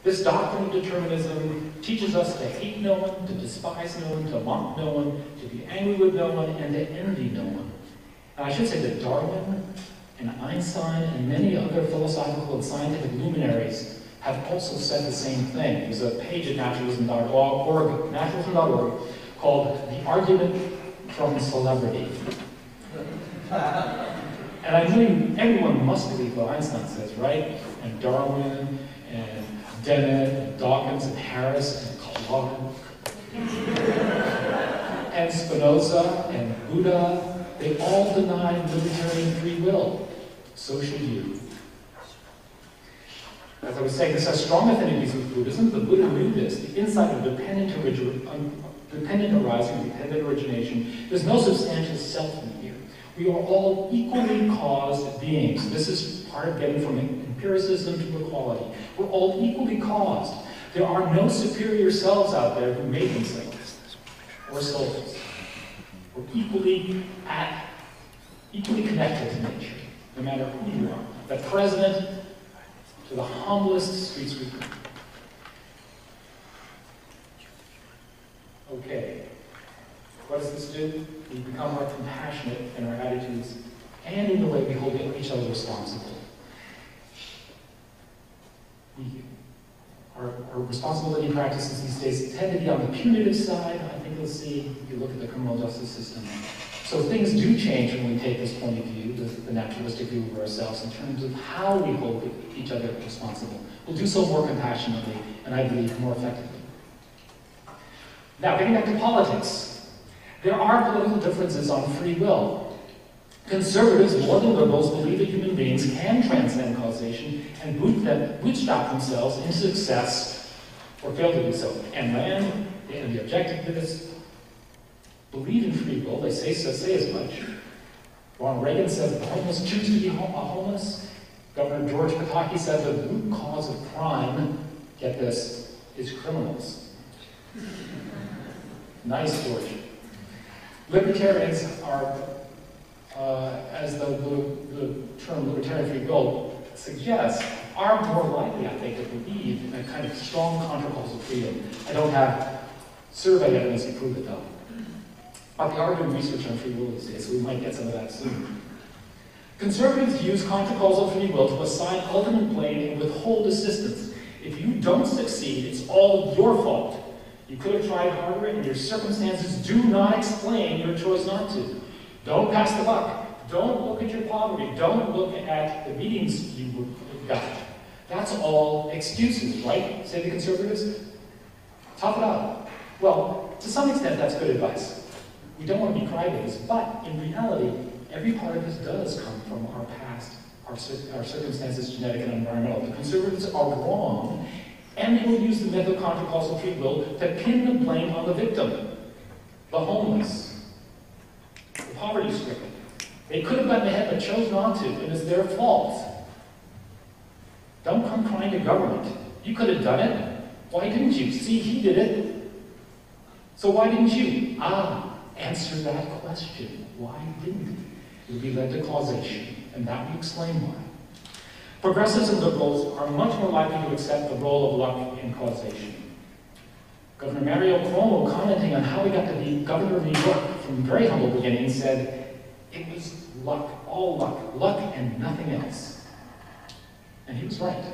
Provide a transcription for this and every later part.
This doctrine of determinism teaches us to hate no one, to despise no one, to mock no one, to be angry with no one, and to envy no one. And I should say that Darwin and Einstein and many other philosophical and scientific luminaries have also said the same thing. There's a page at naturalism.org called The Argument from Celebrity. And I know everyone must believe what Einstein says, right? And Darwin, and Dennett, and Dawkins, and Harris, and Clark, and Spinoza, and Buddha, they all deny libertarian free will. So should you. As I was saying, this has strong affinities with Buddhism. The Buddha knew this. The insight of dependent arising, dependent origination. There's no substantial self in here. We are all equally caused beings. This is part of getting from empiricism to equality. We're all equally caused. There are no superior selves out there who made themselves, or souls. We're equally connected to nature, no matter who you are. The president to the humblest street sweeper. Okay. What does this do? We become more compassionate in our attitudes and in the way we hold each other responsible. Our responsibility practices these days tend to be on the punitive side. I think you'll see if you look at the criminal justice system. So things do change when we take this point of view, the naturalistic view of ourselves, in terms of how we hold each other responsible. We'll do so more compassionately, and I believe more effectively. Now, getting back to politics. There are political differences on free will. Conservatives, more than liberals, believe that human beings can transcend causation and bootstrap themselves into success or fail to do so. And Rand and the objectivists believe in free will. They say as much. Ronald Reagan says the homeless choose to be homeless. Governor George Pataki said the root cause of crime, get this, is criminals. Nice, George. Libertarians are, as the term libertarian free will suggests, are more likely, I think, to believe in a kind of strong contra-causal freedom. I don't have survey evidence to prove it, though. But they are doing research on free will these days, so we might get some of that soon. Conservatives use contra-causal free will to assign ultimate blame and withhold assistance. If you don't succeed, it's all your fault. You could have tried harder, and your circumstances do not explain your choice not to. Don't pass the buck. Don't look at your poverty. Don't look at the meetings you got. That's all excuses, right? Say the conservatives. Tough it out. Well, to some extent, that's good advice. We don't want to be crybabies, but in reality, every part of this does come from our past, our circumstances, genetic and environmental. The conservatives are wrong, and they will use the myth of contra-causal free will to pin the blame on the victim, the homeless, the poverty-stricken. They could have gotten ahead but chose not to, and it's their fault. Don't come crying to government. You could have done it. Why didn't you? See, he did it. So why didn't you? Answer that question. Why didn't you? You'll be led to causation, and that will explain why. Progressives and liberals are much more likely to accept the role of luck in causation. Governor Mario Cuomo, commenting on how he got to be governor of New York from very humble beginnings, said, "It was luck, all luck and nothing else." And he was right.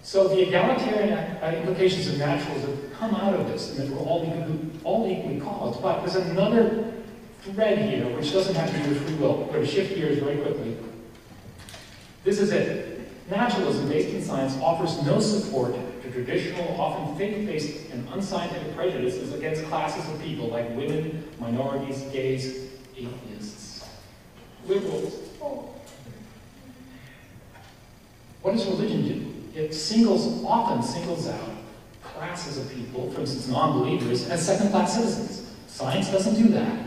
So the egalitarian implications of naturalism come out of this, and that we're all equally caused. But there's another thread here, which doesn't have to do with free will. We're going to shift gears very quickly. This is it. Naturalism, based in science, offers no support to traditional, often faith-based and unscientific prejudices against classes of people like women, minorities, gays, atheists, liberals. What does religion do? It often singles out classes of people, for instance, non-believers, as second-class citizens. Science doesn't do that.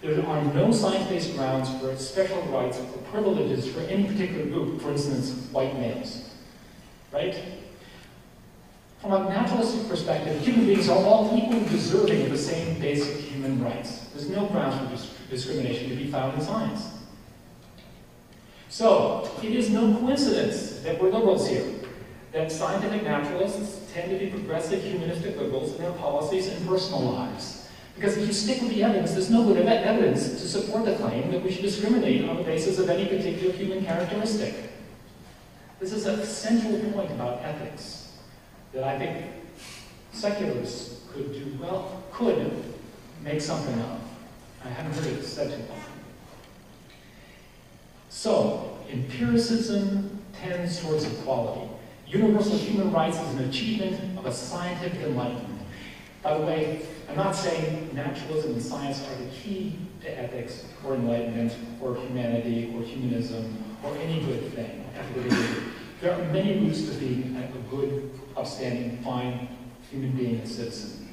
There are no science-based grounds for special rights or privileges for any particular group, for instance, white males. Right? From a naturalistic perspective, human beings are all equally deserving of the same basic human rights. There's no grounds for discrimination to be found in science. So, it is no coincidence that we're liberals here. that scientific naturalists tend to be progressive humanistic liberals in their policies and personal lives. Because if you stick with the evidence, there's no good evidence to support the claim that we should discriminate on the basis of any particular human characteristic. This is a central point about ethics that I think secularists could make something of. I haven't heard it said too often. So, empiricism tends towards equality. Universal human rights is an achievement of a scientific enlightenment. By the way, I'm not saying naturalism and science are the key to ethics or enlightenment or humanity or humanism or any good thing, ethical behavior. There are many routes to being a good, upstanding, fine human being and citizen.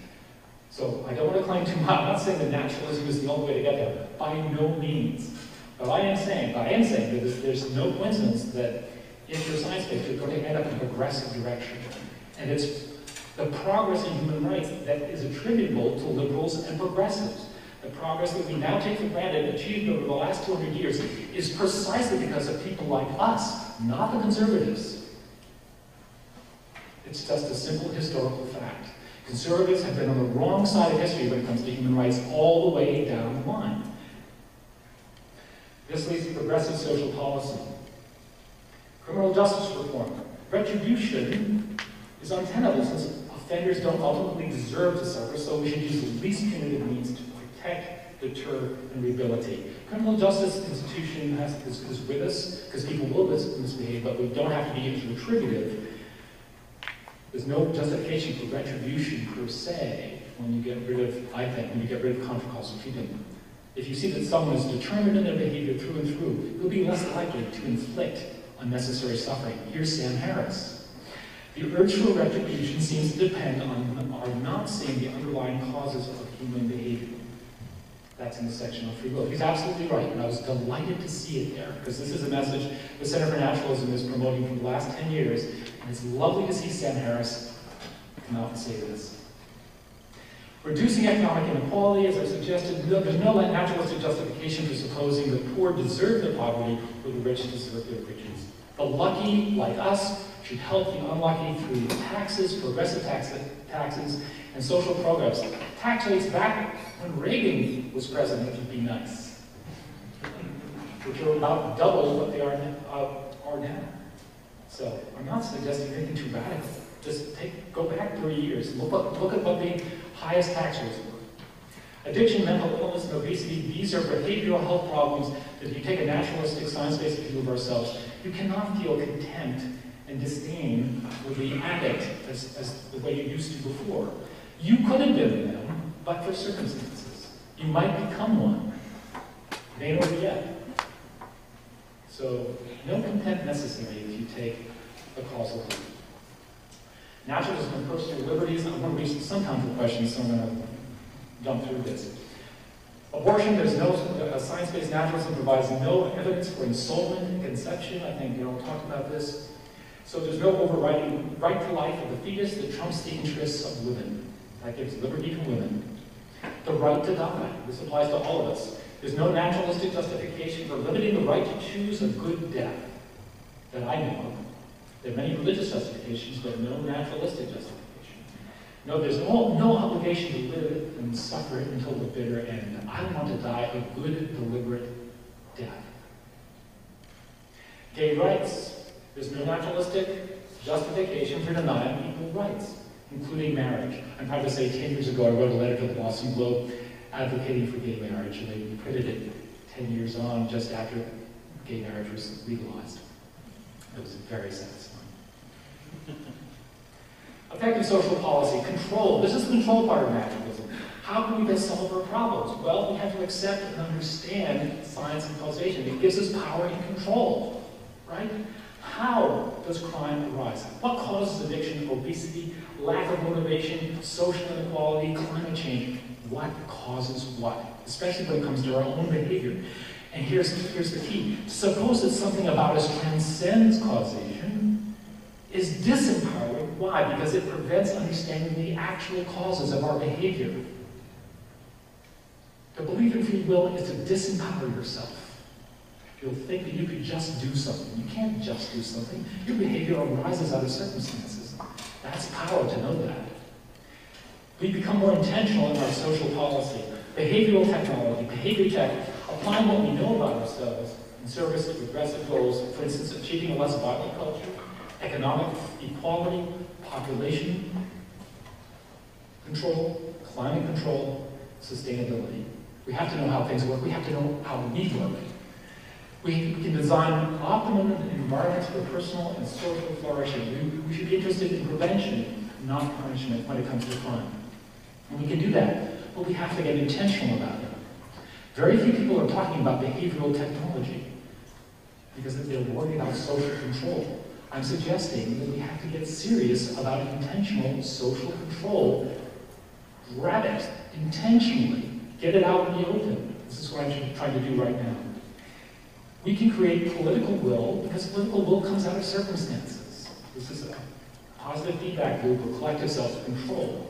So I don't want to claim too much. I'm not saying that naturalism is the only way to get there. By no means. But I am saying that there's no coincidence that if you're science-based, you're going to end up in a progressive direction. And it's the progress in human rights that is attributable to liberals and progressives. The progress that we now take for granted, achieved over the last 200 years, is precisely because of people like us, not the conservatives. It's just a simple historical fact. Conservatives have been on the wrong side of history when it comes to human rights all the way down the line. This leads to progressive social policy. Criminal justice reform. Retribution is untenable since offenders don't ultimately deserve to suffer, so we should use the least punitive means to protect, deter, and rehabilitate. Criminal justice institution is with us because people will misbehave, but we don't have to be retributive. There's no justification for retribution per se when you get rid of, I think, when you get rid of contra-causal treatment. If you see that someone is determined in their behavior through and through, you'll be less likely to inflict unnecessary suffering. Here's Sam Harris. The urge for retribution seems to depend on our not seeing the underlying causes of human behavior. That's in the section on free will. He's absolutely right, and I was delighted to see it there, because this is a message the Center for Naturalism is promoting for the last 10 years, and it's lovely to see Sam Harris come out and say this. Reducing economic inequality, as I suggested, there's no naturalistic justification for supposing the poor deserve their poverty or the rich deserve their riches. The lucky, like us, should help the unlucky through taxes, progressive taxes, and social programs. Tax rates back when Reagan was president would be nice, which are about double what they are now. So I'm not suggesting anything too radical. Just go back 30 years. Look at what the highest tax rates were. Addiction, mental illness, and obesity, these are behavioral health problems that if you take a naturalistic, science-based view of ourselves, you cannot feel contempt and disdain with the addict as the way you used to before. You could have been them, but for circumstances. You might become one. May not yet. So, no contempt necessary if you take the causal view. Naturalism and personal liberties. I'm going to reach some time for questions, so I'm going to jump through this. Abortion, there's no, science-based naturalism provides no evidence for ensoulment and conception. I think Daryl talked about this. So there's no overriding right to life of the fetus that trumps the interests of women. That gives liberty to women. The right to die. This applies to all of us. There's no naturalistic justification for limiting the right to choose a good death that I know of. There are many religious justifications, but no naturalistic justification. No, there's no obligation to live and suffer until the bitter end. I want to die a good, deliberate death. Gay rights. There's no naturalistic justification for denying equal rights, including marriage. I'm proud to say 10 years ago I wrote a letter to the Boston Globe advocating for gay marriage, and they printed it 10 years on, just after gay marriage was legalized. It was very satisfying. Effective social policy. Control. This is the control part of naturalism. How can we best solve our problems? Well, we have to accept and understand science and causation. It gives us power and control, right? How does crime arise? What causes addiction, obesity, lack of motivation, social inequality, climate change? What causes what? Especially when it comes to our own behavior. And here's the key. Suppose that something about us transcends causation is disempowering. Why? Because it prevents understanding the actual causes of our behavior. To believe in free will is to disempower yourself. You'll think that you could just do something. You can't just do something. Your behavior arises out of circumstances. That's power to know that. We become more intentional in our social policy. Behavioral technology, behavior tech, applying what we know about ourselves in service to progressive goals, for instance, achieving a less violent culture, economic equality, population control, climate control, sustainability. We have to know how things work. We have to know how we work. We can design optimum environments for personal and social flourishing. We should be interested in prevention, not punishment, when it comes to crime. And we can do that, but we have to get intentional about it. Very few people are talking about behavioral technology because they're worried about social control. I'm suggesting that we have to get serious about intentional social control. Grab it intentionally. Get it out in the open. This is what I'm trying to do right now. We can create political will because political will comes out of circumstances. This is a positive feedback loop or collective self-control.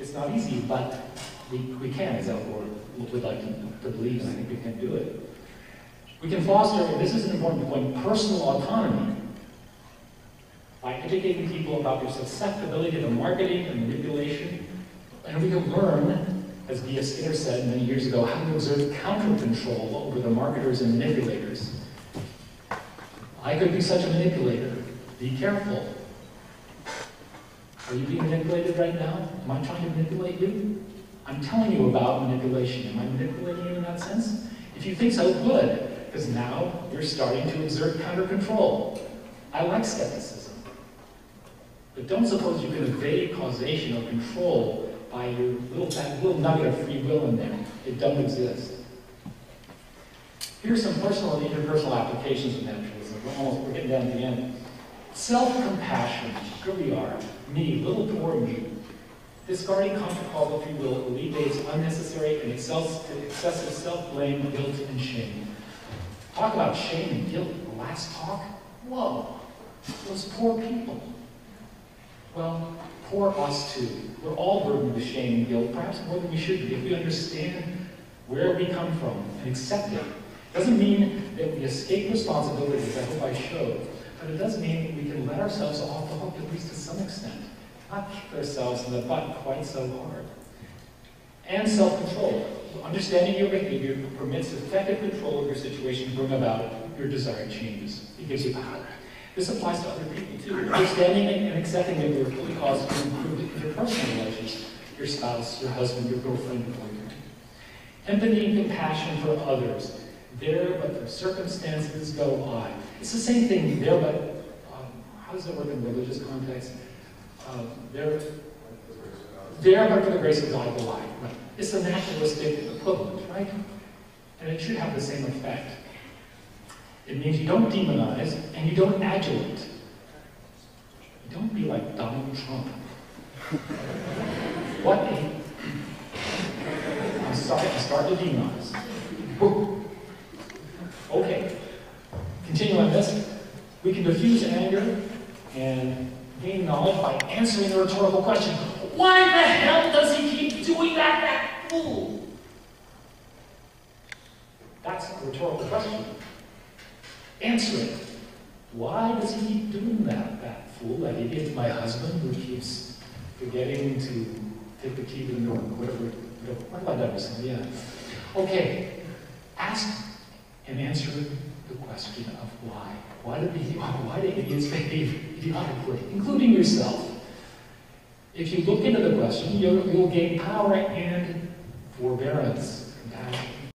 It's not easy, but we can, as Elgort would like to believe, and I think we can do it. We can foster, and this is an important point, personal autonomy by educating people about their susceptibility to marketing and manipulation. And we can learn, as B.S. Skinner said many years ago, how to exert counter-control over the marketers and manipulators. I could be such a manipulator. Be careful. Are you being manipulated right now? Am I trying to manipulate you? I'm telling you about manipulation. Am I manipulating you in that sense? If you think so, good, because now you're starting to exert counter-control. I like skepticism. But don't suppose you can evade causation or control by your little nugget of free will in there. It don't exist. Here's some personal and interpersonal applications of naturalism. We're getting down to the end. Self-compassion. Here we are. Me, little poor me. Discarding causal free will alleviates unnecessary and excessive self-blame, guilt, and shame. Talk about shame and guilt in the last talk. Whoa, those poor people. Well, poor us too. We're all burdened with shame and guilt, perhaps more than we should be, if we understand where we come from and accept it. Doesn't mean that we escape responsibilities, I hope I showed, but it does mean that we can let ourselves off the hook, at least to some extent. Not kick ourselves in the butt quite so hard. And self-control. Understanding your behavior permits effective control of your situation to bring about your desired changes. It gives you power. This applies to other people too. Understanding and accepting that your fully cause can improve interpersonal relations, your spouse, your husband, your girlfriend, your boyfriend. Empathy and compassion for others. There, but for circumstances go I. It's the same thing there, but how does it work in religious context? There, but for the grace of God go I. Right. It's the naturalistic equivalent, right? And it should have the same effect. It means you don't demonize and you don't adulate. You don't be like Donald Trump. What a... I'm starting to demonize. Woo. Okay. Continue on this. We can diffuse anger and gain knowledge by answering the rhetorical question, why the hell does he keep doing that fool? That's a rhetorical question. Answer it. Why does he keep doing that fool, that idiot, my husband, who keeps forgetting to take the key to the door, whatever. What have I done recently? Yeah. Okay. Ask and answer the question of why. Why do idiots behave idiotically, including yourself? If you look into the question, you'll gain power and forbearance.